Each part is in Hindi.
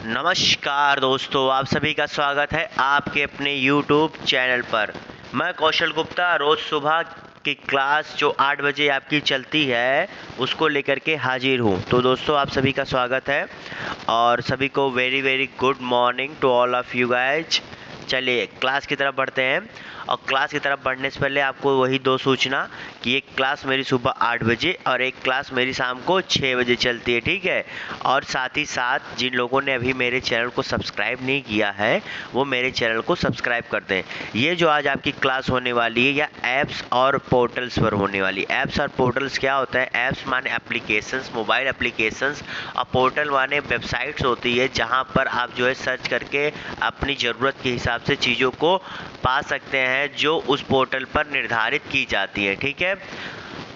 नमस्कार दोस्तों, आप सभी का स्वागत है आपके अपने YouTube चैनल पर। मैं कौशल गुप्ता रोज़ सुबह की क्लास जो 8 बजे आपकी चलती है उसको लेकर के हाजिर हूँ। तो दोस्तों आप सभी का स्वागत है और सभी को very very good morning to all of you guys. चलिए क्लास की तरफ बढ़ते हैं और क्लास की तरफ बढ़ने से पहले आपको वही दो सूचना कि एक क्लास मेरी सुबह 8 बजे और एक क्लास मेरी शाम को 6 बजे चलती है, ठीक है। और साथ ही साथ जिन लोगों ने अभी मेरे चैनल को सब्सक्राइब नहीं किया है वो मेरे चैनल को सब्सक्राइब कर दें। ये जो आज आपकी क्लास होने वाली है या ऐप्स और पोर्टल्स पर होने वाली। ऐप्स और पोर्टल्स क्या होता है? ऐप्स माने एप्लीकेशंस, मोबाइल एप्लीकेशंस, और पोर्टल माने वेबसाइट्स होती है जहाँ पर आप जो है सर्च करके अपनी ज़रूरत के हिसाब से चीज़ों को पा सकते हैं जो उस पोर्टल पर निर्धारित की जाती है, ठीक है।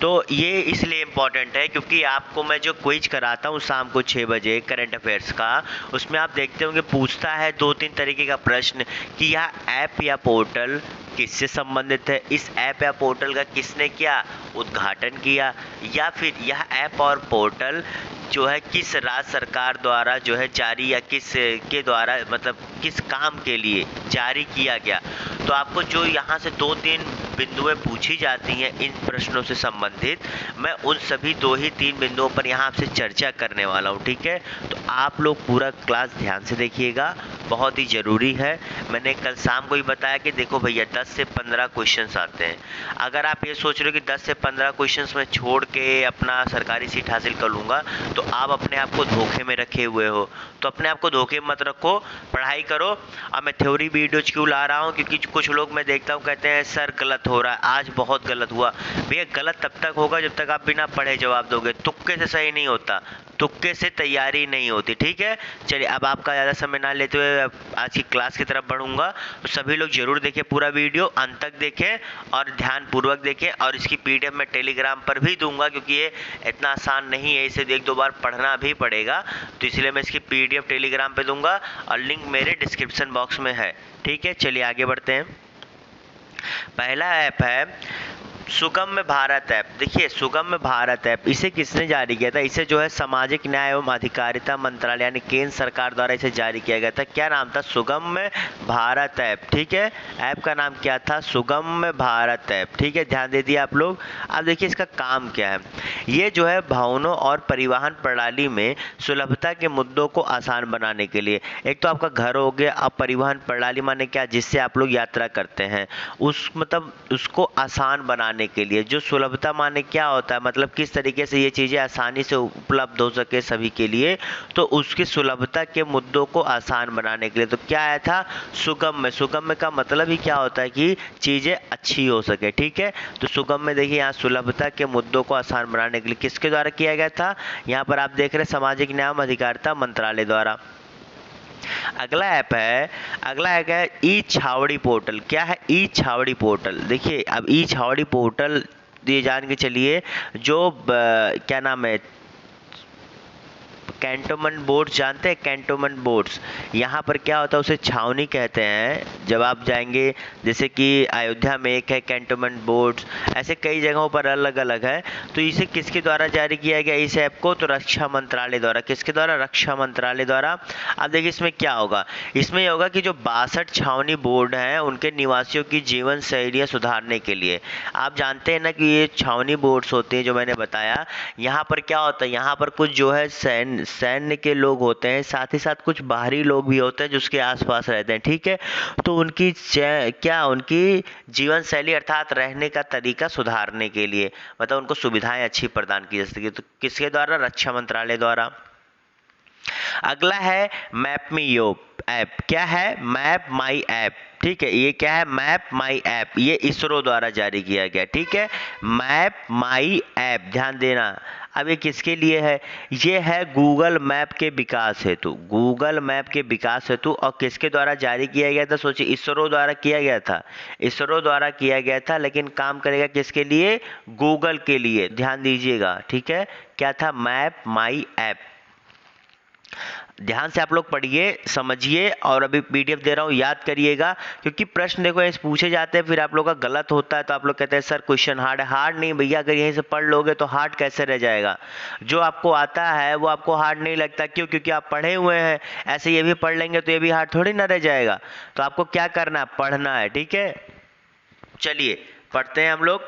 तो ये इसलिए इम्पॉर्टेंट है क्योंकि आपको मैं जो क्विज कराता हूँ शाम को 6 बजे करंट अफेयर्स का, उसमें आप देखते होंगे पूछता है 2-3 तरीके का प्रश्न कि यह ऐप या पोर्टल किससे संबंधित है, इस ऐप या पोर्टल का किसने क्या उद्घाटन किया, या फिर यह ऐप और पोर्टल जो है किस राज्य सरकार द्वारा जो है जारी या किस के द्वारा मतलब किस काम के लिए जारी किया गया। तो आपको जो यहाँ से 2-3 बिंदुएं पूछी जाती हैं इन प्रश्नों से संबंधित, मैं उन सभी 2 ही 3 बिंदुओं पर यहाँ आपसे चर्चा करने वाला हूँ, ठीक है। तो आप लोग पूरा क्लास ध्यान से देखिएगा, बहुत ही ज़रूरी है। मैंने कल शाम को ही बताया कि देखो भैया 10 से 15 क्वेश्चंस आते हैं। अगर आप ये सोच रहे हो कि 10 से 15 क्वेश्चंस में छोड़ के अपना सरकारी सीट हासिल कर लूँगा तो आप अपने आप को धोखे में रखे हुए हो। तो अपने आप को धोखे में मत रखो, पढ़ाई करो। अब मैं थ्योरी वीडियोज क्यों ला रहा हूँ? क्योंकि कुछ लोग मैं देखता हूँ कहते हैं सर गलत हो रहा है, आज बहुत गलत हुआ। भैया गलत तब तक होगा जब तक आप बिना पढ़े जवाब दोगे। तुक्के से सही नहीं होता, तुक्के से तैयारी नहीं होती, ठीक है। चलिए अब आपका ज़्यादा समय ना लेते हुए आज की क्लास की तरफ बढ़ूंगा। तो सभी लोग जरूर देखें, पूरा वीडियो अंत तक देखें और ध्यानपूर्वक देखें। और इसकी PDF मैं टेलीग्राम पर भी दूंगा क्योंकि ये इतना आसान नहीं है, इसे 1-2 बार पढ़ना भी पड़ेगा। तो इसलिए मैं इसकी PDF टेलीग्राम पे दूंगा और लिंक मेरे डिस्क्रिप्शन बॉक्स में है, ठीक है। चलिए आगे बढ़ते हैं। पहला ऐप है सुगम्य भारत ऐप। देखिए सुगम्य भारत ऐप इसे किसने जारी किया था? इसे जो है सामाजिक न्याय एवं अधिकारिता मंत्रालय यानी केंद्र सरकार द्वारा इसे जारी किया गया था। क्या नाम था? सुगम्य भारत ऐप, ठीक है। ऐप का नाम क्या था? सुगम्य भारत ऐप, ठीक है। ध्यान दे दिए आप लोग। अब देखिए इसका काम क्या है। ये जो है भवनों और परिवहन प्रणाली में सुलभता के मुद्दों को आसान बनाने के लिए, एक तो आपका घर हो गया, अब परिवहन प्रणाली माने क्या? जिससे आप लोग यात्रा करते हैं उस मतलब उसको आसान बनाने के लिए। जो सुलभता माने क्या होता है? मतलब किस तरीके से ये चीज़ें आसानी से उपलब्ध हो सके सभी के लिए, तो उसकी सुलभता के मुद्दों को आसान बनाने के लिए। तो क्या आया था? सुगम्य। सुगम्य का मतलब ही क्या होता है कि चीज़ें अच्छी हो सके, ठीक है। तो सुगम्य देखिए यहाँ सुलभता के मुद्दों को आसान बनाने के लिए किसके द्वारा किया गया था? यहाँ पर आप देख रहे हैं सामाजिक न्याय एवं अधिकारिता मंत्रालय द्वारा। अगला ऐप है ई छावड़ी पोर्टल। क्या है ई छावड़ी पोर्टल? देखिए अब ई छावड़ी पोर्टल ये जान के चलिए जो क्या नाम है, कैंटोनमेंट बोर्ड्स जानते हैं? कैंटोनमेंट बोर्ड्स यहाँ पर क्या होता है, उसे छावनी कहते हैं। जब आप जाएंगे जैसे कि अयोध्या में एक है कैंटोनमेंट बोर्ड्स, ऐसे कई जगहों पर अलग अलग है। तो इसे किसके द्वारा जारी किया गया इस ऐप को? तो रक्षा मंत्रालय द्वारा। किसके द्वारा? रक्षा मंत्रालय द्वारा। अब देखिए इसमें क्या होगा, इसमें ये होगा कि जो 62 छावनी बोर्ड हैं उनके निवासियों की जीवन शैलियाँ सुधारने के लिए। आप जानते हैं ना कि ये छावनी बोर्ड्स होते हैं जो मैंने बताया। यहाँ पर क्या होता है, यहाँ पर कुछ जो है सैन्य के लोग होते हैं, साथ ही साथ कुछ बाहरी लोग भी होते हैं जो उसके आसपास रहते हैं, ठीक है। तो उनकी उनकी जीवन शैली अर्थात रहने का तरीका सुधारने के लिए, मतलब उनको सुविधाएं अच्छी प्रदान की जा सके। तो किसके द्वारा? रक्षा मंत्रालय द्वारा। अगला है मैप मी योर ऐप। क्या है? मैप माई ऐप, ठीक है। ये क्या है? मैप माई ऐप, ये इसरो द्वारा जारी किया गया, ठीक है। मैप माई ऐप, ध्यान देना। अब ये किसके लिए है? ये है गूगल मैप के विकास हेतु। गूगल मैप के विकास हेतु और किसके द्वारा जारी किया गया था? सोचिए इसरो द्वारा किया गया था। इसरो द्वारा किया गया था, लेकिन काम करेगा किसके लिए? गूगल के लिए। ध्यान दीजिएगा, ठीक है। क्या था? Map my app. ध्यान से आप लोग पढ़िए, समझिए, और अभी पीडीएफ दे रहा हूँ, याद करिएगा, क्योंकि प्रश्न देखो ऐसे पूछे जाते हैं, फिर आप लोग का गलत होता है तो आप लोग कहते हैं सर क्वेश्चन हार्ड है। हार्ड नहीं भैया, अगर यहीं से पढ़ लोगे तो हार्ड कैसे रह जाएगा। जो आपको आता है वो आपको हार्ड नहीं लगता, क्यों? क्योंकि आप पढ़े हुए हैं। ऐसे ये भी पढ़ लेंगे तो ये भी हार्ड थोड़ी ना रह जाएगा। तो आपको क्या करना है, पढ़ना है, ठीक है। चलिए पढ़ते हैं हम लोग।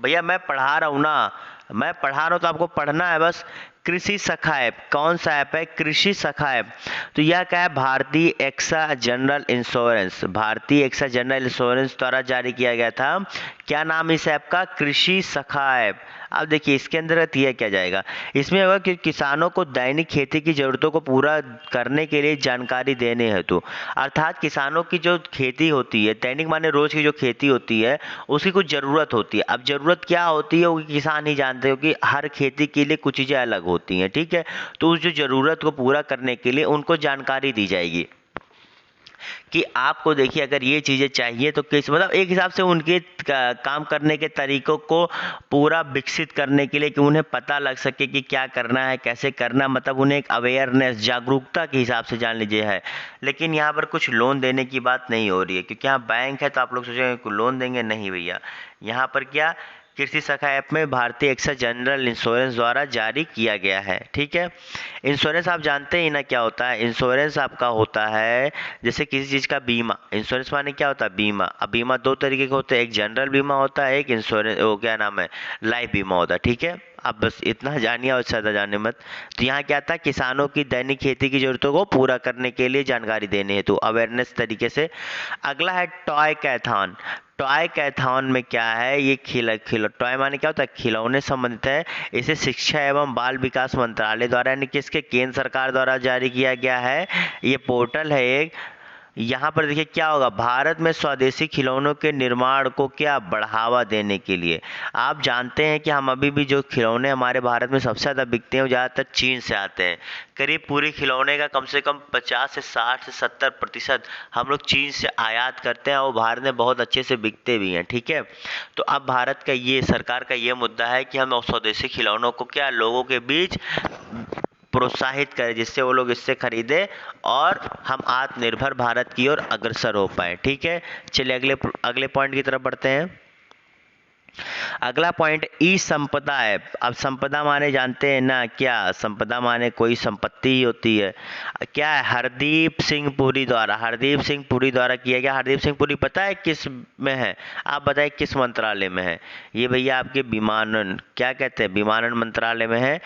भैया मैं पढ़ा रहा हूँ ना, मैं पढ़ा रहा हूँ तो आपको पढ़ना है बस। कृषि सखा ऐप, कौन सा ऐप है? कृषि सखा ऐप। तो यह क्या है? भारतीय एक्सा जनरल इंश्योरेंस, भारतीय एक्सा जनरल इंश्योरेंस द्वारा जारी किया गया था। क्या नाम इस ऐप का? कृषि सखा ऐप। अब देखिए इसके अंदर यह क्या जाएगा, इसमें होगा कि किसानों को दैनिक खेती की जरूरतों को पूरा करने के लिए जानकारी देने हेतु, अर्थात किसानों की जो खेती होती है, दैनिक माने रोज की जो खेती होती है, उसकी कुछ ज़रूरत होती है। अब ज़रूरत क्या होती है वो किसान ही जानते हो कि हर खेती के लिए कुछ चीज़ें अलग होती हैं, ठीक है। तो उस जो ज़रूरत को पूरा करने के लिए उनको जानकारी दी जाएगी कि आपको देखिए अगर ये चीज़ें चाहिए तो किस, मतलब एक हिसाब से उनके काम करने के तरीकों को पूरा विकसित करने के लिए, कि उन्हें पता लग सके कि क्या करना है, कैसे करना, मतलब उन्हें एक अवेयरनेस, जागरूकता के हिसाब से जान लीजिए है। लेकिन यहाँ पर कुछ लोन देने की बात नहीं हो रही है, क्योंकि यहाँ बैंक है तो आप लोग सोचेंगे लोन देंगे, नहीं भैया। यहाँ पर क्या, कृषि शाखा ऐप में भारतीय एक्सा जनरल इंश्योरेंस द्वारा जारी किया गया है, ठीक है। इंश्योरेंस आप जानते ही ना क्या होता है। इंश्योरेंस आपका होता है जैसे किसी चीज़ का बीमा। इंश्योरेंस माने क्या होता है? बीमा। अब बीमा दो तरीके के होते हैं, एक जनरल बीमा होता है, एक इंश्योरेंस वो क्या नाम है, लाइफ बीमा होता है, ठीक है। अब बस इतना जानिए और ज़्यादा जाने मत। तो यहाँ क्या था, किसानों की दैनिक खेती की जरूरतों को पूरा करने के लिए जानकारी देने हेतु, अवेयरनेस तरीके से। अगला है टॉय कैथॉन। टॉय कैथॉन में क्या है, ये टॉय माने क्या होता है? खिलौने संबंधित है। इसे शिक्षा एवं बाल विकास मंत्रालय द्वारा, यानी कि इसके केंद्र सरकार द्वारा जारी किया गया है। ये पोर्टल है एक। यहाँ पर देखिए क्या होगा, भारत में स्वदेशी खिलौनों के निर्माण को क्या बढ़ावा देने के लिए। आप जानते हैं कि हम अभी भी जो खिलौने हमारे भारत में सबसे ज़्यादा बिकते हैं वो ज़्यादातर चीन से आते हैं। करीब पूरी खिलौने का कम से कम 50 से 60 से 70% हम लोग चीन से आयात करते हैं, और भारत में बहुत अच्छे से बिकते भी हैं, ठीक है। तो अब भारत का ये, सरकार का ये मुद्दा है कि हम स्वदेशी खिलौनों को क्या लोगों के बीच प्रोत्साहित करें, जिससे वो लोग इससे खरीदें और हम आत्मनिर्भर भारत की ओर अग्रसर हो पाए, ठीक है। चलिए अगले पॉइंट की तरफ बढ़ते हैं। अगला पॉइंट, ई संपदा ऐप। अब संपदा माने जानते हैं ना क्या? संपदा माने कोई संपत्ति ही होती है। क्या है? हरदीप सिंह पुरी द्वारा, हरदीप सिंह पुरी द्वारा किया गया। हरदीप सिंह पुरी पता है किस में है? आप बताइए किस मंत्रालय में है? ये भैया आपके विमानन, क्या कहते हैं, विमानन मंत्रालय में है,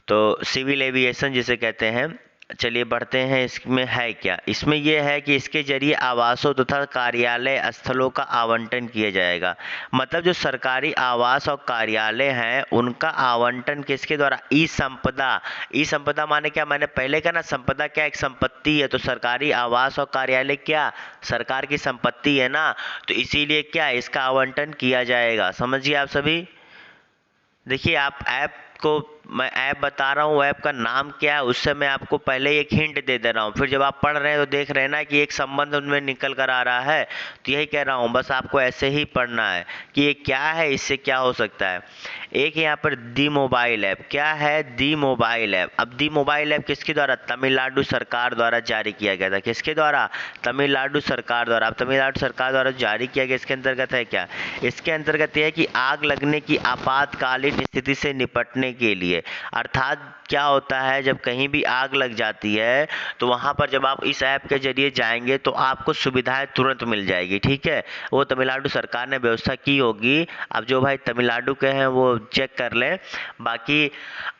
तो सिविल एविएशन जिसे कहते हैं। चलिए बढ़ते हैं, इसमें है क्या? इसमें यह है कि इसके जरिए आवासों तथा कार्यालय स्थलों का आवंटन किया जाएगा। मतलब जो सरकारी आवास और कार्यालय हैं उनका आवंटन किसके द्वारा? ई संपदा। ई संपदा माने क्या? मैंने पहले कहा ना, संपदा क्या, एक संपत्ति है। तो सरकारी आवास और कार्यालय क्या, सरकार की संपत्ति है ना, तो इसीलिए क्या, इसका आवंटन किया जाएगा। समझिए आप सभी। देखिए आप ऐप को, मैं ऐप बता रहा हूँ, ऐप का नाम क्या है उससे मैं आपको पहले एक हिंट दे दे रहा हूँ, फिर जब आप पढ़ रहे हैं तो देख रहे हैं ना कि एक संबंध उनमें निकल कर आ रहा है। तो यही कह रहा हूँ, बस आपको ऐसे ही पढ़ना है कि ये क्या है, इससे क्या हो सकता है। एक यहाँ पर दी मोबाइल ऐप। क्या है? दी मोबाइल ऐप। अब दी मोबाइल ऐप किसके द्वारा? तमिलनाडु सरकार द्वारा जारी किया गया था। किसके द्वारा? तमिलनाडु सरकार द्वारा। अब तमिलनाडु सरकार द्वारा जारी किया गया, इसके अंतर्गत है क्या? इसके अंतर्गत यह है कि आग लगने की आपातकालीन स्थिति से निपटने के लिए, अर्थात क्या होता है, जब कहीं भी आग लग जाती है तो वहाँ पर जब आप इस ऐप के जरिए जाएंगे तो आपको सुविधाएं तुरंत मिल जाएगी, ठीक है। वो तमिलनाडु सरकार ने व्यवस्था की होगी। अब जो भाई तमिलनाडु के हैं वो चेक कर लें। बाकी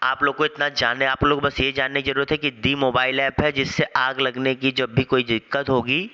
आप लोग को इतना जानने, आप लोग बस ये जानने की जरूरत है कि दी मोबाइल ऐप है, जिससे आग लगने की जब भी कोई दिक्कत होगी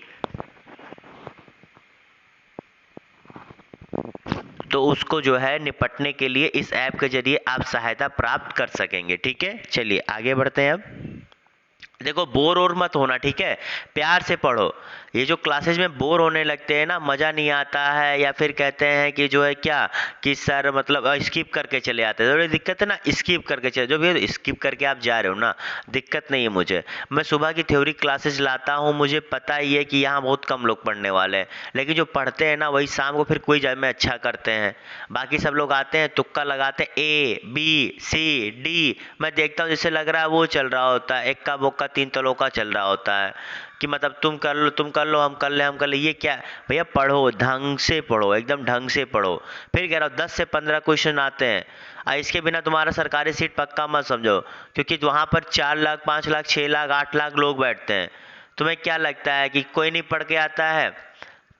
तो उसको जो है निपटने के लिए इस ऐप के जरिए आप सहायता प्राप्त कर सकेंगे, ठीक है। चलिए आगे बढ़ते हैं। अब देखो बोर और मत होना, ठीक है, प्यार से पढ़ो। ये जो क्लासेज में बोर होने लगते हैं ना, मज़ा नहीं आता है, या फिर कहते हैं कि जो है क्या कि सर मतलब स्किप करके चले आते हैं, थोड़ी दिक्कत है ना, स्किप करके चले, जो भी स्किप करके आप जा रहे हो ना, दिक्कत नहीं है मुझे। मैं सुबह की थ्योरी क्लासेज लाता हूँ, मुझे पता ही है कि यहाँ बहुत कम लोग पढ़ने वाले हैं, लेकिन जो पढ़ते हैं ना वही शाम को फिर कोई जब में अच्छा करते हैं। बाकी सब लोग आते हैं, तुक्का लगाते हैं, A B C D, मैं देखता हूँ जिससे लग रहा है वो चल रहा होता है, इक्का बोक्का तीन तलों का चल रहा होता है, कि मतलब तुम कर लो, तुम कर लो, हम कर ले, हम कर ले, ये क्या है? भैया पढ़ो, ढंग से पढ़ो, एकदम ढंग से पढ़ो। फिर कह रहा हूँ 10 से 15 क्वेश्चन आते हैं, इसके बिना तुम्हारा सरकारी सीट पक्का मत समझो, क्योंकि वहाँ पर 4 लाख 5 लाख 6 लाख 8 लाख लोग बैठते हैं। तुम्हें क्या लगता है कि कोई नहीं पढ़ के आता है?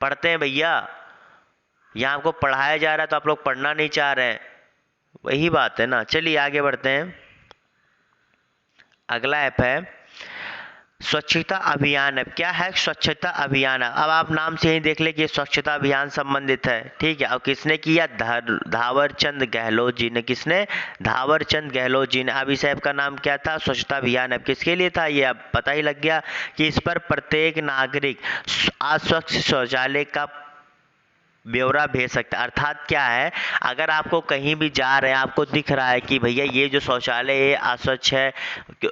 पढ़ते हैं भैया, यहाँ आपको पढ़ाया जा रहा है तो आप लोग पढ़ना नहीं चाह रहे हैं, वही बात है ना। चलिए आगे बढ़ते हैं। अगला ऐप है स्वच्छता अभियान ऐप। क्या है स्वच्छता अभियान? अब आप नाम से ही देख ले कि स्वच्छता अभियान संबंधित है, ठीक है। और किसने किया? धावर चंद गहलोत जी ने। किसने? धावर चंद गहलोत जी ने। अब इस ऐप का नाम क्या था? स्वच्छता अभियान ऐप। किसके लिए था ये? अब पता ही लग गया कि इस पर प्रत्येक नागरिक अस्वच्छ शौचालय का ब्यौरा भेज सकता है। अर्थात क्या है, अगर आपको कहीं भी जा रहे हैं, आपको दिख रहा है कि भैया ये जो शौचालय है अस्वच्छ है,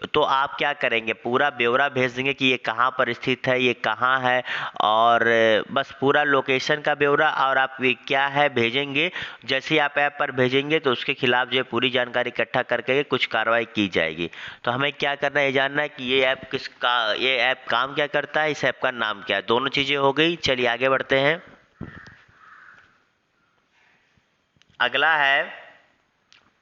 तो आप क्या करेंगे? पूरा ब्यौरा भेज देंगे कि ये कहाँ पर स्थित है, ये कहाँ है, और बस पूरा लोकेशन का ब्यौरा, और आप ये क्या है भेजेंगे। जैसे ही आप ऐप पर भेजेंगे तो उसके खिलाफ जो है पूरी जानकारी इकट्ठा करके कुछ कार्रवाई की जाएगी। तो हमें क्या करना है, ये जानना है कि ये ऐप किसका, ये ऐप काम क्या करता है, इस ऐप का नाम क्या है। दोनों चीज़ें हो गई। चलिए आगे बढ़ते हैं। अगला है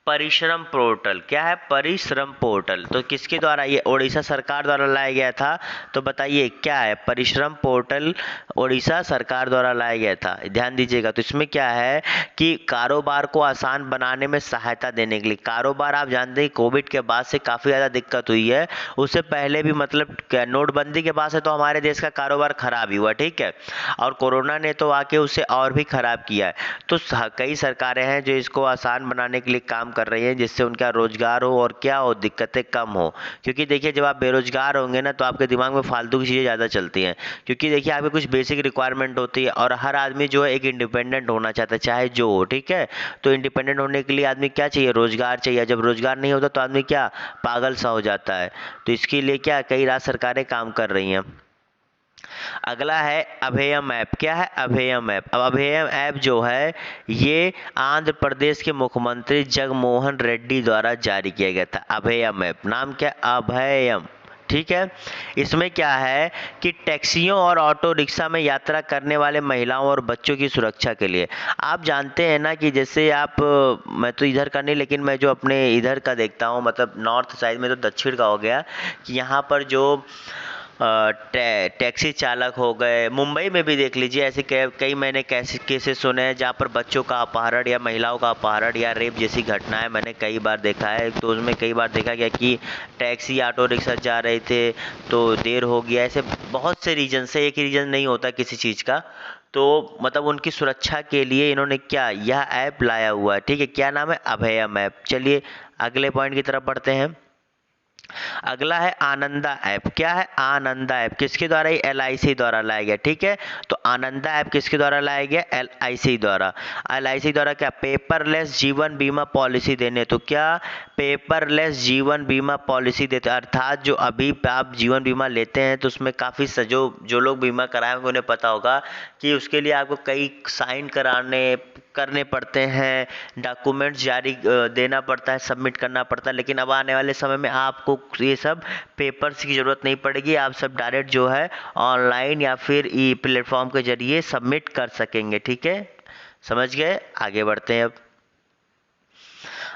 परिश्रम पोर्टल। क्या है? परिश्रम पोर्टल। तो किसके द्वारा? ये उड़ीसा सरकार द्वारा लाया गया था। तो बताइए क्या है? परिश्रम पोर्टल उड़ीसा सरकार द्वारा लाया गया था। ध्यान दीजिएगा। तो इसमें क्या है कि कारोबार को आसान बनाने में सहायता देने के लिए, कारोबार आप जानते हैं कोविड के बाद से काफ़ी ज़्यादा दिक्कत हुई है, उससे पहले भी मतलब नोटबंदी के बाद से तो हमारे देश का कारोबार खराब ही हुआ, ठीक है, और कोरोना ने तो आके उसे और भी खराब किया है। तो कई सरकारें हैं जो इसको आसान बनाने के लिए काम कर रही हैं, जिससे उनका रोजगार हो और क्या हो, दिक्कतें कम हो। क्योंकि देखिए जब आप बेरोजगार होंगे ना तो आपके दिमाग में फालतू की चीज़ें ज़्यादा चलती हैं, क्योंकि देखिए आपकी कुछ बेसिक रिक्वायरमेंट होती है, और हर आदमी जो है एक इंडिपेंडेंट होना चाहता है, चाहे जो हो, ठीक है। तो इंडिपेंडेंट होने के लिए आदमी क्या चाहिए? रोजगार चाहिए। जब रोजगार नहीं होता तो आदमी क्या, पागल सा हो जाता है। तो इसके लिए क्या कई राज्य सरकारें काम कर रही हैं। अगला है अभयम ऐप। क्या है? अभयम ऐप। अब अभयम ऐप जो है ये आंध्र प्रदेश के मुख्यमंत्री जगनमोहन रेड्डी द्वारा जारी किया गया था। अभयम ऐप नाम क्या? अभयम, ठीक है। इसमें क्या है कि टैक्सियों और ऑटो रिक्शा में यात्रा करने वाले महिलाओं और बच्चों की सुरक्षा के लिए, आप जानते हैं ना कि जैसे आप, मैं तो इधर का नहीं लेकिन मैं जो अपने इधर का देखता हूँ, मतलब नॉर्थ साइड में तो दक्षिण का हो गया, कि यहाँ पर जो टैक्सी चालक हो गए, मुंबई में भी देख लीजिए ऐसे कई मैंने कैसे केसेस सुने हैं जहाँ पर बच्चों का अपहरण या महिलाओं का अपहरण या रेप जैसी घटनाएं मैंने कई बार देखा है। तो उसमें कई बार देखा गया कि टैक्सी ऑटो रिक्शा जा रहे थे तो देर हो गया, ऐसे बहुत से रीजन से, एक रीजन नहीं होता किसी चीज़ का। तो मतलब उनकी सुरक्षा के लिए इन्होंने क्या, यह ऐप लाया हुआ है, ठीक है। क्या नाम है? अभयम ऐप। चलिए अगले पॉइंट की तरफ बढ़ते हैं। अगला है आनंदा ऐप। क्या है? आनंदा ऐप। किसके द्वारा? ये LIC द्वारा लाया गया, ठीक है। तो आनंदा ऐप किसके द्वारा लाया गया? LIC द्वारा। LIC द्वारा क्या? पेपरलेस जीवन बीमा पॉलिसी देने। तो क्या? पेपरलेस जीवन बीमा पॉलिसी देते, अर्थात जो अभी आप जीवन बीमा लेते हैं तो उसमें काफ़ी जो लोग बीमा कराए होंगे उन्हें पता होगा कि उसके लिए आपको कई साइन करने पड़ते हैं, डॉक्यूमेंट्स जारी देना पड़ता है, सबमिट करना पड़ता है। लेकिन अब आने वाले समय में आपको ये सब पेपर्स की ज़रूरत नहीं पड़ेगी, आप सब डायरेक्ट जो है ऑनलाइन या फिर ई प्लेटफॉर्म के जरिए सबमिट कर सकेंगे, ठीक है। समझ गए? आगे बढ़ते हैं अब।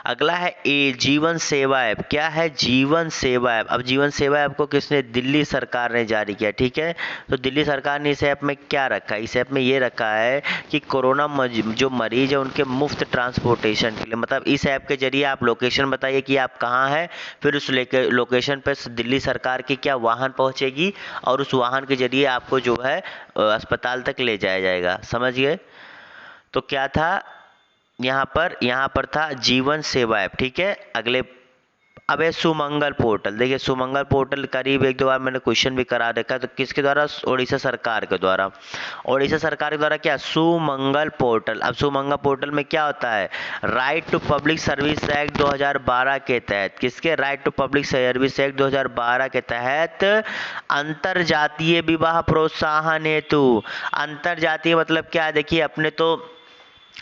अगला है जीवन सेवा ऐप। क्या है? जीवन सेवा ऐप। अब जीवन सेवा ऐप को किसने? दिल्ली सरकार ने जारी किया, ठीक है। तो दिल्ली सरकार ने इस ऐप में क्या रखा है? इस ऐप में ये रखा है कि कोरोना जो मरीज है उनके मुफ्त ट्रांसपोर्टेशन के लिए, मतलब इस ऐप के जरिए आप लोकेशन बताइए कि आप कहाँ हैं, फिर उस लोकेशन पर दिल्ली सरकार की क्या वाहन पहुँचेगी और उस वाहन के जरिए आपको जो है अस्पताल तक ले जाया जाएगा। समझ गए? तो क्या था यहाँ पर था जीवन सेवा ऐप, ठीक है। अबे सुमंगल पोर्टल, देखिए सुमंगल पोर्टल करीब एक दो बार मैंने क्वेश्चन भी करा रखा है, तो किसके द्वारा? उड़ीसा सरकार के द्वारा। उड़ीसा सरकार के द्वारा क्या? सुमंगल पोर्टल। अब सुमंगल पोर्टल में क्या होता है? Right to public service act 2012 के तहत, किसके? Right to public service act 2012 के तहत अंतर जातीय विवाह प्रोत्साहन हेतु, अंतर जातीय मतलब क्या है? देखिए अपने तो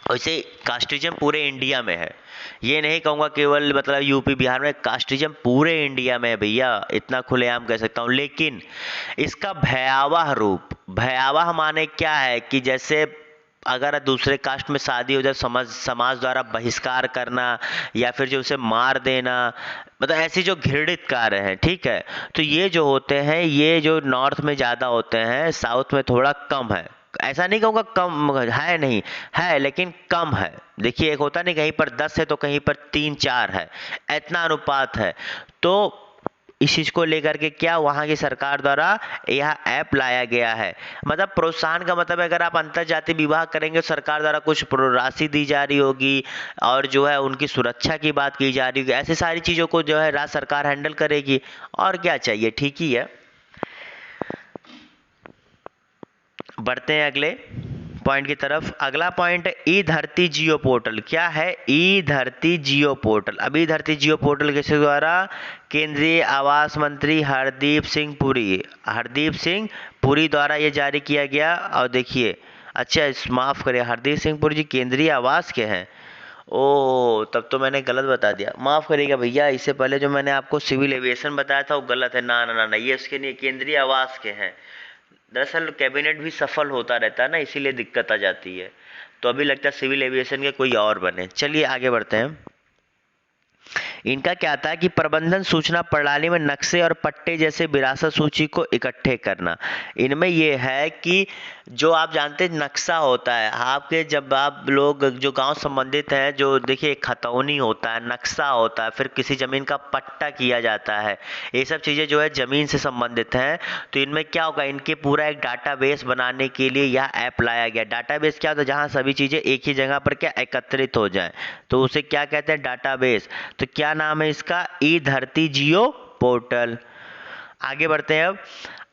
वैसे कास्टिज्म पूरे इंडिया में है, ये नहीं कहूँगा केवल मतलब यूपी बिहार में, कास्टिज्म पूरे इंडिया में है भैया, इतना खुलेआम कह सकता हूँ। लेकिन इसका भयावह रूप, भयावह माने क्या है कि जैसे अगर दूसरे कास्ट में शादी हो जाए, समाज द्वारा बहिष्कार करना या फिर जो उसे मार देना, मतलब ऐसी जो घृणित कार्य हैं, ठीक है, तो ये जो होते हैं ये जो नॉर्थ में ज़्यादा होते हैं, साउथ में थोड़ा कम है। ऐसा नहीं कहूँगा कम है, नहीं है लेकिन कम है। देखिए एक होता नहीं, कहीं पर 10 है तो कहीं पर 3-4 है, इतना अनुपात है। तो इस चीज़ को लेकर के क्या वहाँ की सरकार द्वारा यह ऐप लाया गया है। मतलब प्रोत्साहन का मतलब है अगर आप अंतर जातीय विवाह करेंगे, सरकार द्वारा कुछ राशि दी जा रही होगी और जो है उनकी सुरक्षा की बात की जा रही होगी, ऐसी सारी चीज़ों को जो है राज्य सरकार हैंडल करेगी, और क्या चाहिए, ठीक ही है। बढ़ते हैं अगले पॉइंट की तरफ। अगला पॉइंट है ई धरती जियो पोर्टल। क्या है? ई धरती जियो पोर्टल। अब ई धरती जियो पोर्टल किसके द्वारा? केंद्रीय आवास मंत्री हरदीप सिंह पुरी द्वारा ये जारी किया गया। और देखिए, अच्छा माफ़ करिए, हरदीप सिंह पुरी जी केंद्रीय आवास के हैं। ओ तब तो मैंने गलत बता दिया, माफ़ करिएगा भैया। इससे पहले जो मैंने आपको सिविल एविएशन बताया था वो गलत है। ना ना ना ना, ये उसके लिए केंद्रीय आवास के हैं। दरअसल कैबिनेट भी सफल होता रहता है ना, इसीलिए दिक्कत आ जाती है। तो अभी लगता है सिविल एविएशन के कोई और बने। चलिए आगे बढ़ते हैं। इनका क्या था कि प्रबंधन सूचना प्रणाली में नक्शे और पट्टे जैसे विरासत सूची को इकट्ठे करना। इनमें यह है कि जो आप जानते हैं नक्शा होता है आपके, जब आप लोग जो गांव संबंधित हैं, जो देखिए खतौनी होता है, नक्शा होता है, फिर किसी ज़मीन का पट्टा किया जाता है, ये सब चीज़ें जो है ज़मीन से संबंधित हैं। तो इनमें क्या होगा, इनके पूरा एक डाटाबेस बनाने के लिए यह ऐप लाया गया। डाटाबेस क्या होता है? जहाँ सभी चीज़ें एक ही जगह पर क्या एकत्रित हो जाएं, तो उसे क्या कहते हैं? डाटाबेस। तो क्या नाम है इसका? ई धरती जियो पोर्टल। आगे बढ़ते हैं। अब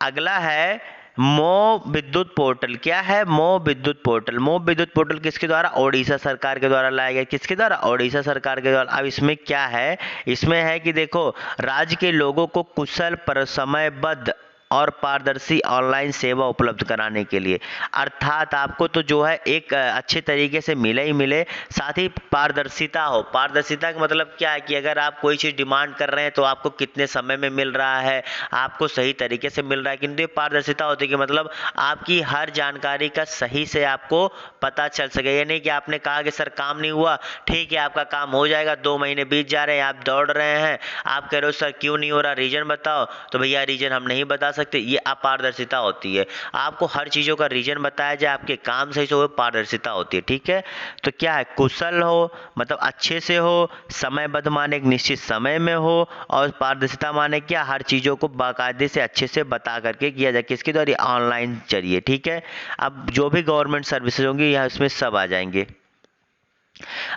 अगला है मो विद्युत पोर्टल। क्या है? मो विद्युत पोर्टल। मो विद्युत पोर्टल किसके द्वारा? ओडिशा सरकार के द्वारा लाया गया। किसके द्वारा? ओडिशा सरकार के द्वारा। अब इसमें क्या है? इसमें है कि देखो, राज्य के लोगों को कुशल पर समयबद्ध और पारदर्शी ऑनलाइन सेवा उपलब्ध कराने के लिए, अर्थात आपको तो जो है एक अच्छे तरीके से मिले ही मिले, साथ ही पारदर्शिता हो। पारदर्शिता का मतलब क्या है कि अगर आप कोई चीज़ डिमांड कर रहे हैं तो आपको कितने समय में मिल रहा है, आपको सही तरीके से मिल रहा है, किंतु ये पारदर्शिता होती है कि मतलब आपकी हर जानकारी का सही से आपको पता चल सके। ये नहीं कि आपने कहा कि सर काम नहीं हुआ, ठीक है आपका काम हो जाएगा, 2 महीने बीत जा रहे हैं, आप दौड़ रहे हैं, आप कह रहे हो सर क्यों नहीं हो रहा, रीजन बताओ, तो भैया रीजन हम नहीं बता सकते। ये अपारदर्शिता होती है। आपको हर चीज़ों का रीजन बताया जाए, आपके काम सही से हो, पारदर्शिता होती है, ठीक है। तो क्या है? कुशल हो मतलब अच्छे से हो, समयबद्ध माने एक निश्चित समय में हो, और पारदर्शिता माने क्या? हर चीज़ों को बाकायदे से अच्छे से बता करके किया जाए। किसके द्वारा? ऑनलाइन जरिए, ठीक है। अब जो भी गवर्नमेंट सर्विसेज होंगी यहाँ इसमें सब आ जाएंगे।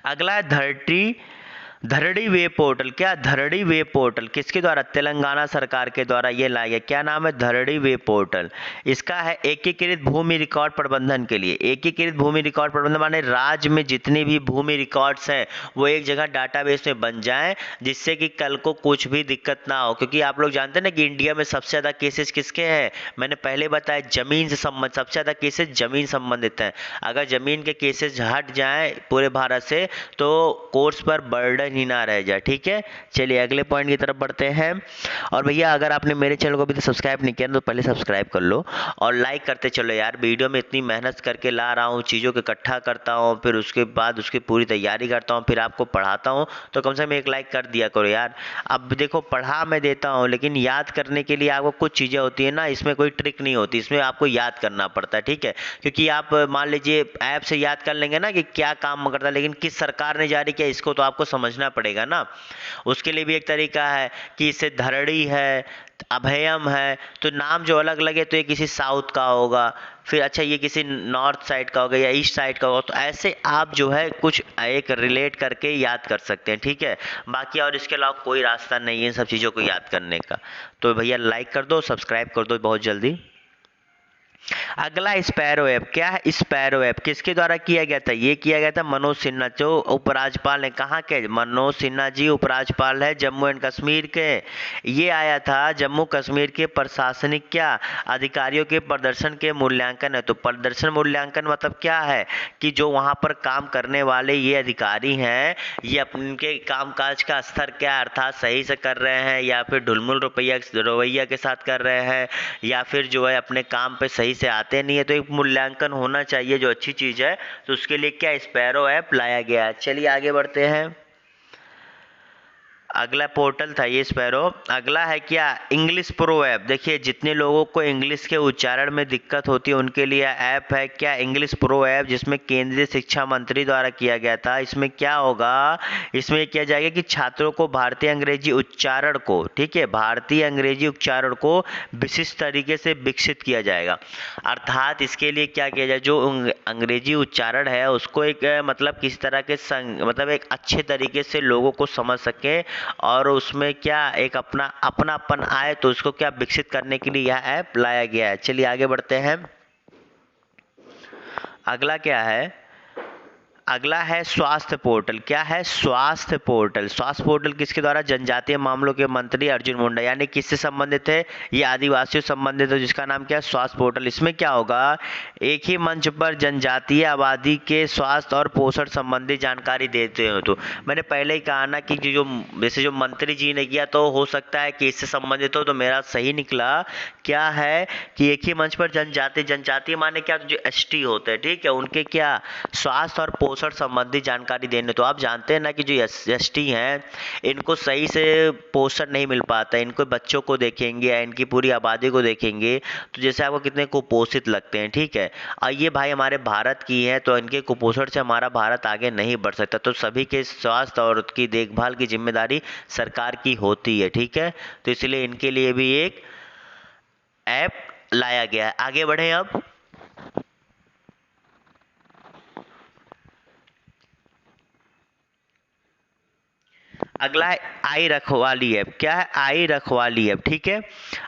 अगला है धरड़ी वे पोर्टल। क्या? धरड़ी वे पोर्टल किसके द्वारा? तेलंगाना सरकार के द्वारा ये लाया गया। क्या नाम है? धरड़ी वे पोर्टल। इसका है एकीकृत भूमि रिकॉर्ड प्रबंधन के लिए। एकीकृत भूमि रिकॉर्ड प्रबंधन माने राज्य में जितनी भी भूमि रिकॉर्ड्स हैं वो एक जगह डाटाबेस में बन जाएं, जिससे कि कल को कुछ भी दिक्कत ना हो। क्योंकि आप लोग जानते हैं ना कि इंडिया में सबसे ज़्यादा केसेस किसके हैं? मैंने पहले बताया जमीन से संबंधित, सबसे ज़्यादा केसेस जमीन संबंधित हैं। अगर जमीन के केसेस हट जाएँ पूरे भारत से तो कोर्स पर बर्डन ही ना रह जाए, ठीक है। चलिए अगले पॉइंट की तरफ बढ़ते हैं। और भैया अगर आपने मेरे चैनल को अभी तक सब्सक्राइब नहीं किया तो पहले सब्सक्राइब कर लो और लाइक करते चलो यार। वीडियो में इतनी मेहनत करके ला रहा हूँ, चीज़ों को इकट्ठा करता हूँ, फिर उसके बाद उसकी पूरी तैयारी करता हूँ, फिर आपको पढ़ाता हूँ, तो कम से कम एक लाइक कर दिया करो यार। अब देखो पढ़ा मैं देता हूँ, लेकिन याद करने के लिए आपको कुछ चीज़ें होती है ना, इसमें कोई ट्रिक नहीं होती, इसमें आपको याद करना पड़ता है, ठीक है। क्योंकि आप मान लीजिए ऐप से याद कर लेंगे ना कि क्या काम करता है, लेकिन किस सरकार ने जारी किया इसको तो आपको समझना सोचना पड़ेगा ना। उसके लिए भी एक तरीका है कि इससे धरड़ी है, अभयम है, तो नाम जो अलग लगे तो ये किसी साउथ का होगा, फिर अच्छा ये किसी नॉर्थ साइड का होगा या ईस्ट साइड का होगा, तो ऐसे आप जो है कुछ एक रिलेट करके याद कर सकते हैं, ठीक है। बाकी और इसके अलावा कोई रास्ता नहीं है इन सब चीज़ों को याद करने का। तो भैया लाइक कर दो, सब्सक्राइब कर दो बहुत जल्दी। अगला स्पैरो ऐप, क्या है स्पैरो ऐप, किसके द्वारा किया गया था? ये किया गया था मनोज सिन्हा, जो उपराज्यपाल है। कहाँ के? मनोज सिन्हा जी उपराज्यपाल है जम्मू एंड कश्मीर के। ये आया था जम्मू कश्मीर के प्रशासनिक क्या अधिकारियों के प्रदर्शन के मूल्यांकन है। तो प्रदर्शन मूल्यांकन मतलब क्या है कि जो वहाँ पर काम करने वाले ये अधिकारी हैं, ये अपने कामकाज का स्तर क्या अर्थात सही से कर रहे हैं या फिर ढुलमुल रवैया के साथ कर रहे हैं, या फिर जो है अपने काम पे सही से आते नहीं है। तो एक मूल्यांकन होना चाहिए जो अच्छी चीज़ है। तो उसके लिए क्या स्पैरो ऐप लाया गया है। चलिए आगे बढ़ते हैं। अगला पोर्टल था ये स्पैरो। अगला है क्या इंग्लिश प्रो ऐप। देखिए जितने लोगों को इंग्लिश के उच्चारण में दिक्कत होती है उनके लिए ऐप है क्या इंग्लिश प्रो ऐप, जिसमें केंद्रीय शिक्षा मंत्री द्वारा किया गया था। इसमें क्या होगा, इसमें किया जाएगा कि छात्रों को भारतीय अंग्रेजी उच्चारण को, ठीक है, भारतीय अंग्रेजी उच्चारण को विशिष्ट तरीके से विकसित किया जाएगा। अर्थात इसके लिए क्या किया जाए, जो अंग्रेजी उच्चारण है उसको एक मतलब किस तरह के मतलब एक अच्छे तरीके से लोगों को समझ सके और उसमें क्या एक अपनापन आए, तो उसको क्या विकसित करने के लिए यह ऐप लाया गया है। चलिए आगे बढ़ते हैं। अगला क्या है, अगला है स्वास्थ्य पोर्टल। क्या है स्वास्थ्य पोर्टल? स्वास्थ्य पोर्टल किसके द्वारा? जनजातीय मामलों के मंत्री अर्जुन मुंडा, यानी किससे संबंधित है? ये आदिवासियों से संबंधित है, जिसका नाम क्या है स्वास्थ्य पोर्टल। इसमें क्या होगा, एक ही मंच पर जनजातीय आबादी के स्वास्थ्य और पोषण संबंधी जानकारी देते हो। तो मैंने पहले ही कहा ना कि जो जैसे जो मंत्री जी ने किया तो हो सकता है कि इससे संबंधित हो, तो मेरा सही निकला। क्या है कि एक ही मंच पर जनजातीय माने क्या, जो एसटी होते हैं, ठीक है, उनके क्या स्वास्थ्य और पोषण संबंधी जानकारी देने। तो आप जानते हैं ना कि जो एसटी हैं इनको सही से पोषण नहीं मिल पाता, इनको बच्चों को देखेंगे या इनकी पूरी आबादी को देखेंगे तो जैसे आपको कितने कुपोषित लगते हैं, ठीक है। और ये भाई हमारे भारत की है, तो इनके कुपोषण से हमारा भारत आगे नहीं बढ़ सकता। तो सभी के स्वास्थ्य और उसकी देखभाल की जिम्मेदारी सरकार की होती है, ठीक है। तो इसलिए इनके लिए भी एक ऐप लाया गया है। आगे बढ़े अब। अगला है आई रखवाली ऐप। क्या है आई रखवाली ऐप, ठीक है।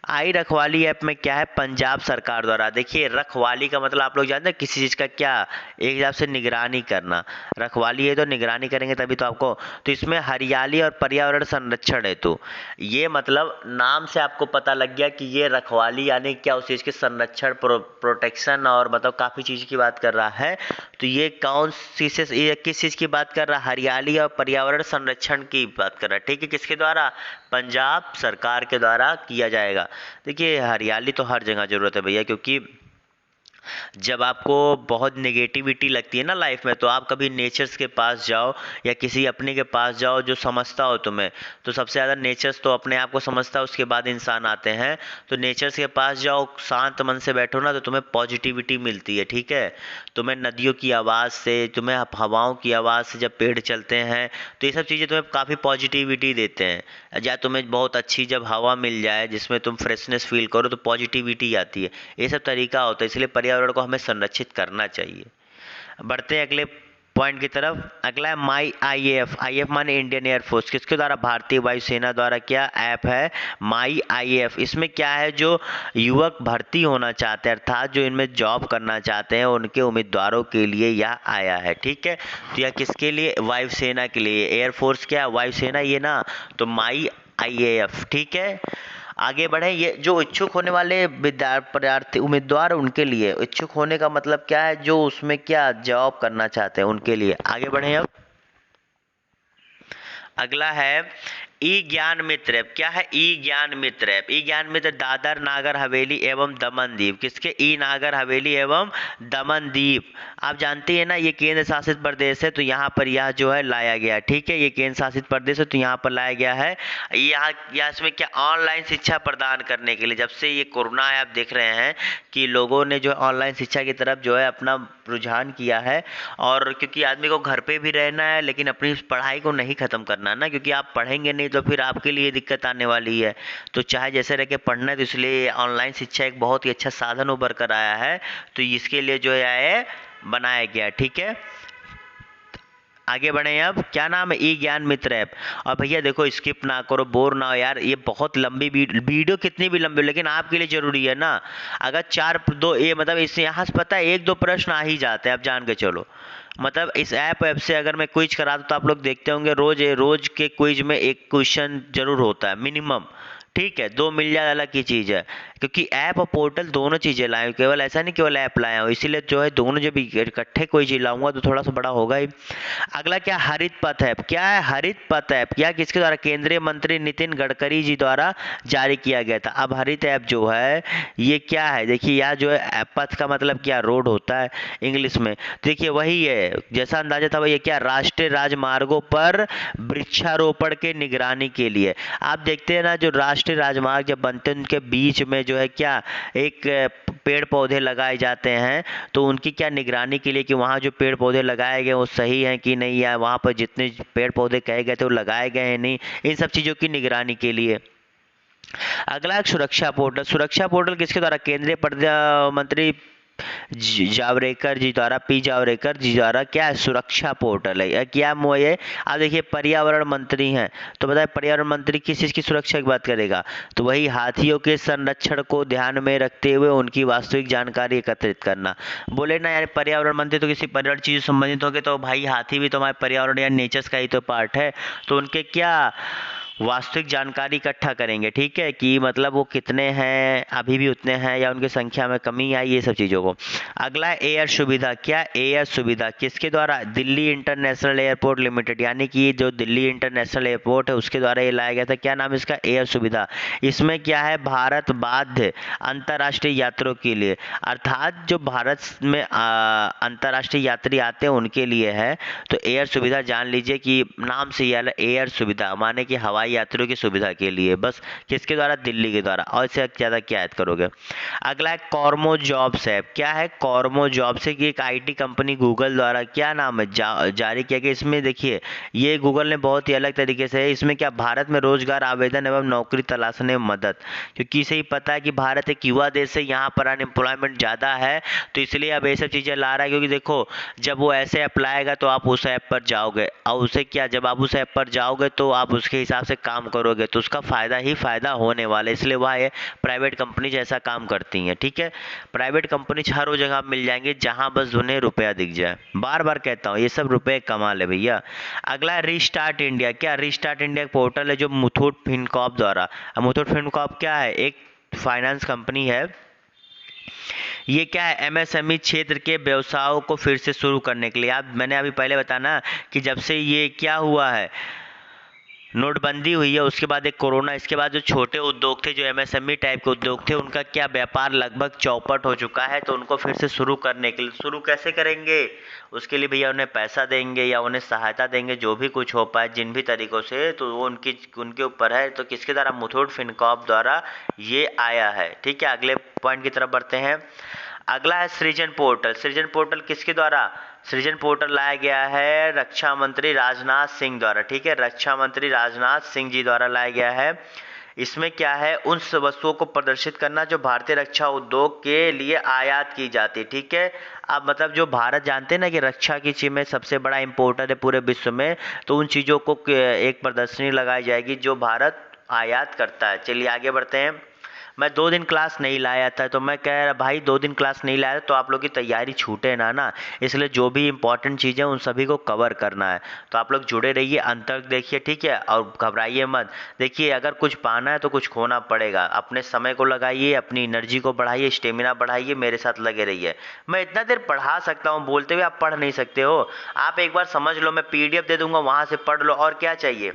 आई रखवाली ऐप में क्या है, पंजाब सरकार द्वारा। देखिए रखवाली का मतलब आप लोग जानते हैं किसी चीज़ का क्या, एक हिसाब से निगरानी करना। रखवाली है तो निगरानी करेंगे तभी तो आपको। तो इसमें हरियाली और पर्यावरण संरक्षण है, तो ये मतलब नाम से आपको पता लग गया कि ये रखवाली यानी क्या, उस चीज़ के संरक्षण प्रोटेक्शन और मतलब काफ़ी चीज़ की बात कर रहा है। तो ये कौन सी से ये किस चीज़ की बात कर रहा है, हरियाली और पर्यावरण संरक्षण की बात कर रहा है, ठीक है। किसके द्वारा? पंजाब सरकार के द्वारा किया जाएगा। देखिए हरियाली तो हर जगह ज़रूरत है भैया, क्योंकि जब आपको बहुत नेगेटिविटी लगती है ना लाइफ में, तो आप कभी नेचर्स के पास जाओ या किसी अपने के पास जाओ जो समझता हो तुम्हें। तो सबसे ज़्यादा नेचर्स तो अपने आप को समझता है, उसके बाद इंसान आते हैं। तो नेचर्स के पास जाओ, शांत मन से बैठो ना, तो तुम्हें पॉजिटिविटी मिलती है, ठीक है। तुम्हें नदियों की आवाज़ से, तुम्हें हवाओं की आवाज़ से, जब पेड़ चलते हैं तो ये सब चीज़ें तुम्हें काफ़ी पॉजिटिविटी देते हैं। या तुम्हें बहुत अच्छी जब हवा मिल जाए जिसमें तुम फ्रेशनेस फील करो तो पॉजिटिविटी आती है। ये सब तरीका होता है, इसलिए पर्यावरण को हमें संरक्षित करना चाहिए। बढ़ते हैं अगले पॉइंट की तरफ। अगला है माई आईएएफ। आईएएफ माने इंडियन एयरफोर्स। किसके द्वारा? भारतीय वायुसेना द्वारा क्या ऐप है, माई आईएएफ। इसमें क्या है, जो युवक भर्ती होना चाहते हैं अर्थात जो इनमें जॉब करना चाहते हैं उनके उम्मीदवारों के लिए यह आया है, ठीक है। तो यह किसके लिए? वायुसेना के लिए। एयरफोर्स क्या, वायुसेना ये ना, तो माई आईएएफ, ठीक है। आगे बढ़े। ये जो इच्छुक होने वाले विद्यार्थी उम्मीदवार उनके लिए, इच्छुक होने का मतलब क्या है, जो उसमें क्या जॉब करना चाहते हैं उनके लिए। आगे बढ़े अब। अगला है ई ज्ञान मित्र ऐप क्या है? ई ज्ञान मित्र ऐप। ई ज्ञान मित्र दादर नागर हवेली एवं दमन दीव, किसके? ई नागर हवेली एवं दमन दीव। आप जानते हैं ना, ये केंद्र शासित प्रदेश है, तो यहाँ पर यह जो है लाया गया, ठीक है, ये केंद्र शासित प्रदेश है तो यहाँ पर लाया गया है। यहाँ इसमें क्या, ऑनलाइन शिक्षा प्रदान करने के लिए, जब से ये कोरोना है, आप देख रहे हैं कि लोगों ने जो ऑनलाइन शिक्षा की तरफ जो है अपना रुझान किया है, और क्योंकि आदमी को घर पे भी रहना है लेकिन अपनी पढ़ाई को नहीं ख़त्म करना ना, क्योंकि आप पढ़ेंगे नहीं तो फिर आपके लिए दिक्कत आने वाली है। तो चाहे जैसे रह के पढ़ना है, तो इसलिए ऑनलाइन शिक्षा एक बहुत ही अच्छा साधन उभर कर आया है, तो इसके लिए जो है बनाया गया, ठीक है। आगे बढ़े, अब क्या नाम है? ई ज्ञान मित्र ऐप। और भैया देखो, स्किप ना करो, बोर ना हो यार, ये बहुत लंबी वीडियो कितनी भी लंबी हो, लेकिन आपके लिए जरूरी है ना। अगर चार दो ये मतलब इससे यहाँ से पता है 1-2 प्रश्न आ ही जाते हैं, आप जान के चलो। मतलब इस ऐप से अगर मैं क्विज करा दूँ तो आप लोग देखते होंगे, रोज के क्विज में एक क्वेश्चन जरूर होता है मिनिमम, ठीक है। 2 मिल जाए अलग की चीज़ है, क्योंकि ऐप और पोर्टल दोनों चीज़ें लाए हूँ, केवल ऐसा नहीं केवल ऐप लाया हूँ, इसीलिए जो है दोनों जब इकट्ठे कोई चीज़ लाऊंगा तो थोड़ा सा बड़ा होगा ही। अगला क्या? हरित पथ ऐप। क्या है हरित पथ ऐप? क्या, किसके द्वारा? केंद्रीय मंत्री नितिन गडकरी जी द्वारा जारी किया गया था। अब हरित ऐप जो है ये क्या है, देखिए यहाँ जो है पथ का मतलब क्या, रोड होता है इंग्लिश में, देखिए वही है जैसा अंदाजा था वही है। क्या? राष्ट्रीय राजमार्गों पर वृक्षारोपण के निगरानी के लिए। आप देखते हैं ना, जो राष्ट्रीय राजमार्ग जब बनते हैं उनके बीच में जो है क्या, एक पेड़ पौधे लगाए जाते हैं, तो उनकी क्या निगरानी के लिए कि वहाँ जो पेड़ पौधे लगाए गए वो सही हैं कि नहीं, या वहाँ पर जितने पेड़ पौधे कहे गए थे वो लगाए गए हैं नहीं, इन सब चीज़ों की निगरानी के लिए। अगला एक सुरक्षा पोर्टल। सुरक्षा पोर्टल किसके द्वारा? केंद्रीय मंत्री जावड़ेकर जी द्वारा, पी जावड़ेकर जी द्वारा क्या है, सुरक्षा पोर्टल है। क्या ये आप देखिए, पर्यावरण मंत्री हैं, तो बताए पर्यावरण मंत्री किस चीज़ की सुरक्षा की बात करेगा? तो वही हाथियों के संरक्षण को ध्यान में रखते हुए उनकी वास्तविक जानकारी एकत्रित करना। बोले ना यार, पर्यावरण मंत्री तो किसी पर्यावरण चीज़ से संबंधित होंगे, तो भाई हाथी भी तो हमारे पर्यावरण या नेचर्स का ही तो पार्ट है, तो उनके क्या वास्तविक जानकारी इकट्ठा करेंगे, ठीक है, कि मतलब वो कितने हैं, अभी भी उतने हैं या उनकी संख्या में कमी आई, ये सब चीज़ों को। अगला एयर सुविधा। क्या? एयर सुविधा किसके द्वारा? दिल्ली इंटरनेशनल एयरपोर्ट लिमिटेड, यानी कि जो दिल्ली इंटरनेशनल एयरपोर्ट है उसके द्वारा ये लाया गया था। क्या नाम इसका? एयर सुविधा। इसमें क्या है, भारत बाध्य अंतर्राष्ट्रीय यात्रियों के लिए, अर्थात जो भारत में अंतर्राष्ट्रीय यात्री आते हैं उनके लिए है। तो एयर सुविधा जान लीजिए कि नाम से ही एयर सुविधा माने कि हवाई यात्रियों की सुविधा के लिए, बस किसके द्वारा? दिल्ली के द्वारा। और इससे ज़्यादा क्या ऐड करोगे? अगला है कॉर्मो जॉब्स ऐप। क्या है? कॉर्मो जॉब्स है कि एक आईटी कंपनी गूगल द्वारा क्या नाम है जारी किया गया। इसमें देखिए, ये गूगल ने बहुत ही अलग तरीके से, इसमें क्या, भारत में रोजगार आवेदन एवं नौकरी तलाशने में मदद, क्योंकि इसे ही पता है कि भारत एक युवा देश है, यहाँ पर अनएम्प्लॉयमेंट ज़्यादा है, तो इसलिए अब ये सब चीज़ें ला रहा है। क्योंकि देखो, जब वो ऐसे अप्लाईगा तो आप उस ऐप पर जाओगे, और उसे क्या, जब आप उस ऐप पर जाओगे तो आप उसके हिसाब से काम करोगे, तो उसका फ़ायदा ही फ़ायदा होने वाला है। इसलिए वह ये प्राइवेट कंपनी जैसा काम करती हैं, ठीक है। प्राइवेट कंपनी हर वो जगह मिल जाएंगे जहां बस उन्हें रुपया दिख जाए। बार बार कहता हूँ, ये सब रुपए कमा ले भैया। अगला है रीस्टार्ट इंडिया। क्या? रीस्टार्ट इंडिया एक पोर्टल है जो मुथूट फिनकॉर्प द्वारा, मुथूट फिनकॉर्प क्या है, एक फाइनेंस कंपनी है। ये क्या है, एमएसएमई क्षेत्र के व्यवसायों को फिर से शुरू करने के लिए। आप, मैंने अभी पहले बताया ना कि जब से ये क्या हुआ है, नोटबंदी हुई है, उसके बाद एक कोरोना, इसके बाद जो छोटे उद्योग थे, जो एमएसएमई टाइप के उद्योग थे, उनका क्या व्यापार लगभग चौपट हो चुका है, तो उनको फिर से शुरू करने के लिए, शुरू कैसे करेंगे, उसके लिए भैया उन्हें पैसा देंगे या उन्हें सहायता देंगे, जो भी कुछ हो पाए जिन भी तरीकों से, तो वो उनके ऊपर है। तो किसके द्वारा? मुथूट फिनकॉर्प द्वारा ये आया है, ठीक है। अगले पॉइंट की तरफ बढ़ते हैं। अगला है सृजन पोर्टल। सृजन पोर्टल किसके द्वारा? सृजन पोर्टल लाया गया है रक्षा मंत्री राजनाथ सिंह द्वारा, ठीक है, रक्षा मंत्री राजनाथ सिंह जी द्वारा लाया गया है। इसमें क्या है, उन वस्तुओं को प्रदर्शित करना जो भारतीय रक्षा उद्योग के लिए आयात की जाती, ठीक है। अब मतलब जो भारत, जानते हैं ना कि रक्षा की चीज में सबसे बड़ा इंपोर्टर है पूरे विश्व में, तो उन चीज़ों को एक प्रदर्शनी लगाई जाएगी जो भारत आयात करता है। चलिए आगे बढ़ते हैं। मैं 2 दिन क्लास नहीं लाया था, तो मैं कह रहा भाई 2 दिन क्लास नहीं लाया तो आप लोग की तैयारी छूटे ना, इसलिए जो भी इंपॉर्टेंट चीज़ें उन सभी को कवर करना है। तो आप लोग जुड़े रहिए, अंत तक देखिए, ठीक है, और घबराइए मत। देखिए, अगर कुछ पाना है तो कुछ खोना पड़ेगा। अपने समय को लगाइए, अपनी एनर्जी को बढ़ाइए, स्टेमिना बढ़ाइए, मेरे साथ लगे रहिए। मैं इतना देर पढ़ा सकता हूँ, बोलते हुए आप पढ़ नहीं सकते हो। आप एक बार समझ लो, मैं PDF दे दूंगा, वहाँ से पढ़ लो, और क्या चाहिए।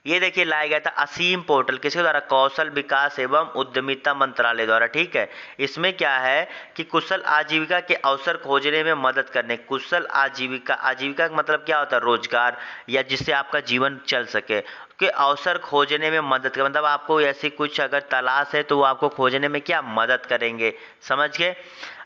ये देखिए लाया गया था असीम पोर्टल, किसके द्वारा? कौशल विकास एवं उद्यमिता मंत्रालय द्वारा। ठीक है, इसमें क्या है कि कुशल आजीविका के अवसर खोजने में मदद करने। कुशल आजीविका, आजीविका का मतलब क्या होता है? रोजगार, या जिससे आपका जीवन चल सके, के अवसर खोजने में मदद कर, मतलब आपको ऐसी कुछ अगर तलाश है तो वो आपको खोजने में क्या मदद करेंगे। समझ गए?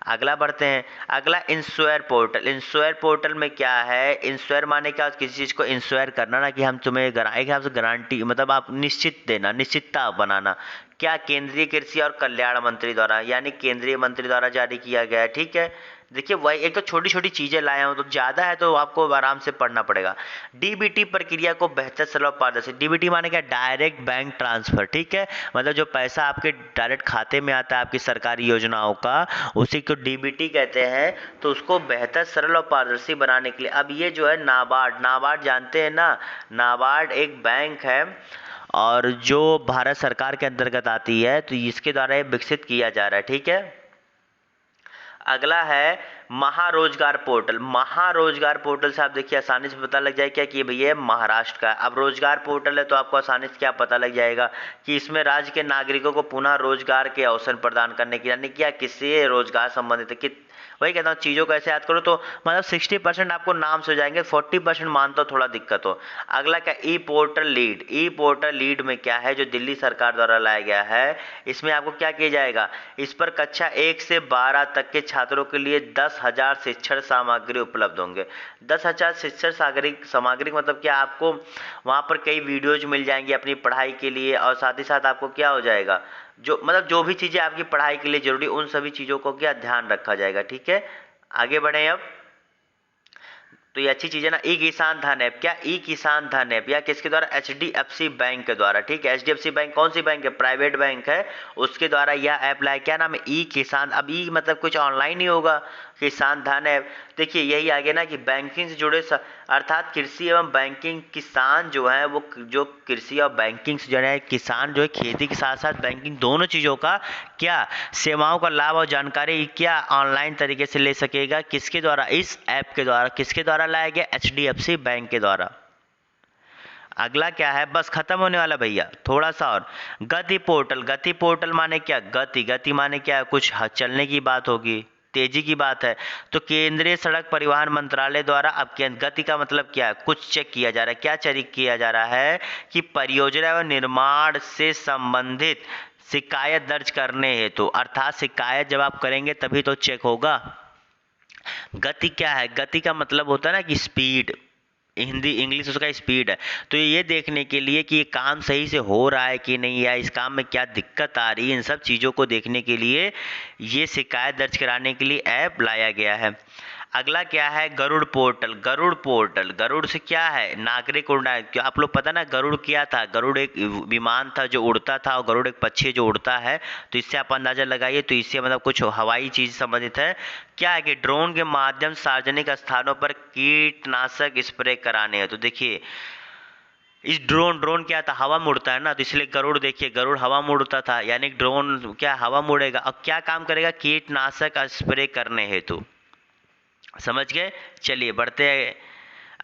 अगला बढ़ते हैं। अगला इंश्योर पोर्टल। इंश्योर पोर्टल में क्या है? इंश्योर माने क्या? किसी चीज़ को इंश्योर करना ना, कि हम तुम्हें एक आपसे गारंटी, मतलब आप निश्चित देना, निश्चितता बनाना। क्या? केंद्रीय कृषि और कल्याण मंत्री द्वारा, यानी केंद्रीय मंत्री द्वारा जारी किया गया है। ठीक है, देखिए वही एक तो छोटी छोटी चीज़ें लाए हूँ, तो ज़्यादा है तो आपको आराम से पढ़ना पड़ेगा। डीबीटी प्रक्रिया को बेहतर, सरल और पारदर्शी। डीबीटी माने क्या? Direct bank transfer. ठीक है, मतलब जो पैसा आपके डायरेक्ट खाते में आता है आपकी सरकारी योजनाओं का, उसी को डीबीटी कहते हैं। तो उसको बेहतर, सरल और पारदर्शी बनाने के लिए अब ये जो है नाबार्ड, नाबार्ड जानते हैं ना? नाबार्ड एक बैंक है और जो भारत सरकार के अंतर्गत आती है, तो इसके द्वारा ये विकसित किया जा रहा है। ठीक है, अगला है महारोजगार पोर्टल। महारोजगार पोर्टल से आप देखिए आसानी से पता लग जाएगा कि भैया महाराष्ट्र का। अब रोजगार पोर्टल है तो आपको आसानी से क्या पता लग जाएगा कि इसमें राज्य के नागरिकों को पुनः रोजगार के अवसर प्रदान करने की, यानी क्या किससे रोजगार संबंधित है कि वही कहता हूँ चीज़ों को ऐसे याद करो तो मतलब 60% आपको नाम से हो जाएंगे, 40% मानता हो थोड़ा दिक्कत हो। अगला क्या? ई पोर्टल लीड। ई पोर्टल लीड में क्या है? जो दिल्ली सरकार द्वारा लाया गया है, इसमें आपको क्या किया जाएगा? इस पर कक्षा 1 से 12 तक के छात्रों के लिए 10,000 शिक्षण सामग्री उपलब्ध होंगे। 10,000 शिक्षण सामग्री मतलब क्या? आपको वहाँ पर कई वीडियोज मिल जाएंगी अपनी पढ़ाई के लिए, और साथ ही साथ आपको क्या हो जाएगा, जो मतलब जो भी चीज़ें आपकी पढ़ाई के लिए जरूरी, उन सभी चीज़ों को क्या ध्यान रखा जाएगा। ठीक है, आगे बढ़ें अब। तो ये अच्छी चीज़ है ना। ई किसान धन ऐप। क्या? ई किसान धन ऐप, या किसके द्वारा? एचडीएफसी बैंक के द्वारा। ठीक है, एचडीएफसी बैंक कौन सी बैंक है? प्राइवेट बैंक है, उसके द्वारा यह ऐप लाया। क्या नाम है? ई किसान। अब ई मतलब कुछ ऑनलाइन ही होगा, किसान धन ऐप। देखिए यही आगे ना कि बैंकिंग से जुड़े अर्थात कृषि एवं बैंकिंग, किसान जो है वो जो कृषि और बैंकिंग से जुड़े किसान जो है खेती के साथ साथ बैंकिंग दोनों चीज़ों का क्या सेवाओं का लाभ और जानकारी क्या ऑनलाइन तरीके से ले सकेगा। किसके द्वारा? इस ऐप के द्वारा। किसके द्वारा लाया गया? एचडीएफसी बैंक के द्वारा। अगला क्या है? बस खत्म होने वाला भैया, थोड़ा सा और। गति पोर्टल। गति पोर्टल माने क्या? गति, गति माने क्या? कुछ चलने की बात होगी, तेजी की बात है। तो केंद्रीय सड़क परिवहन मंत्रालय द्वारा अब गति का मतलब क्या है? कुछ चेक किया जा रहा है। क्या चेक किया जा रहा है? कि परियोजना एवं निर्माण से संबंधित शिकायत दर्ज करने हेतु, अर्थात शिकायत जब आप करेंगे तभी तो चेक होगा। गति क्या है? गति का मतलब होता है ना कि स्पीड, हिंदी इंग्लिश उसका स्पीड है। तो ये देखने के लिए कि ये काम सही से हो रहा है कि नहीं, या इस काम में क्या दिक्कत आ रही है, इन सब चीज़ों को देखने के लिए ये शिकायत दर्ज कराने के लिए ऐप लाया गया है। अगला क्या है? गरुड़ पोर्टल। गरुड़ पोर्टल, गरुड़ से क्या है? नागरिक उड़ान। क्या आप लोग पता ना गरुड़ क्या था? गरुड़ एक विमान था जो उड़ता था, और गरुड़ एक पक्षी जो उड़ता है। तो इससे आप अंदाजा लगाइए, तो इससे मतलब कुछ हवाई चीज़ संबंधित है। क्या है कि ड्रोन के माध्यम सार्वजनिक स्थानों पर कीटनाशक स्प्रे कराने हैं। तो देखिए इस ड्रोन क्या था? हवा में उड़ता है ना, तो इसलिए गरुड़, देखिए गरुड़ हवा में उड़ता था, यानी ड्रोन क्या हवा में उड़ेगा और क्या काम करेगा? कीटनाशक स्प्रे करने हेतु। समझ गए? चलिए बढ़ते हैं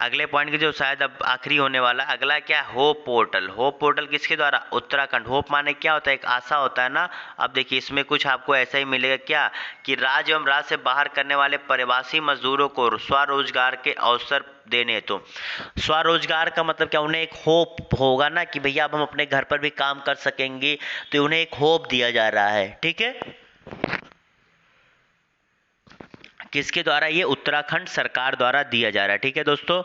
अगले पॉइंट के, जो शायद अब आखिरी होने वाला। अगला क्या? Hope portal. होप पोर्टल किसके द्वारा? उत्तराखंड। होप माने क्या होता है? एक आशा होता है ना। अब देखिए इसमें कुछ आपको ऐसा ही मिलेगा क्या कि राज्य एवं राज्य से बाहर करने वाले प्रवासी मजदूरों को स्वरोजगार के अवसर देने। तो स्वरोजगार का मतलब क्या? उन्हें एक होप होगा ना कि भैया अब हम अपने घर पर भी काम कर सकेंगे, तो उन्हें एक होप दिया जा रहा है। ठीक है, किसके द्वारा? ये उत्तराखंड सरकार द्वारा दिया जा रहा है। ठीक है दोस्तों,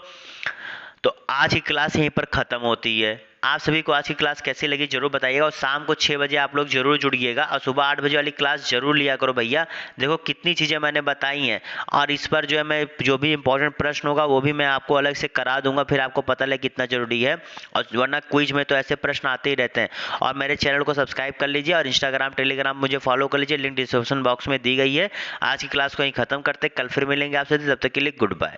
तो आज की क्लास यहीं पर ख़त्म होती है। आप सभी को आज की क्लास कैसी लगी जरूर बताइएगा, और शाम को 6 बजे आप लोग जरूर जुड़िएगा, और सुबह 8 बजे वाली क्लास जरूर लिया करो भैया। देखो कितनी चीज़ें मैंने बताई हैं, और इस पर जो है मैं जो भी इंपॉर्टेंट प्रश्न होगा वो भी मैं आपको अलग से करा दूंगा, फिर आपको पता लगे कितना जरूरी है। और वरना क्विज में तो ऐसे प्रश्न आते ही रहते हैं। और मेरे चैनल को सब्सक्राइब कर लीजिए, और इंस्टाग्राम टेलीग्राम मुझे फॉलो कर लीजिए, लिंक डिस्क्रिप्शन बॉक्स में दी गई है। आज की क्लास को यहीं ख़त्म करते, कल फिर मिलेंगे आपसे, तब तक के लिए गुड बाय।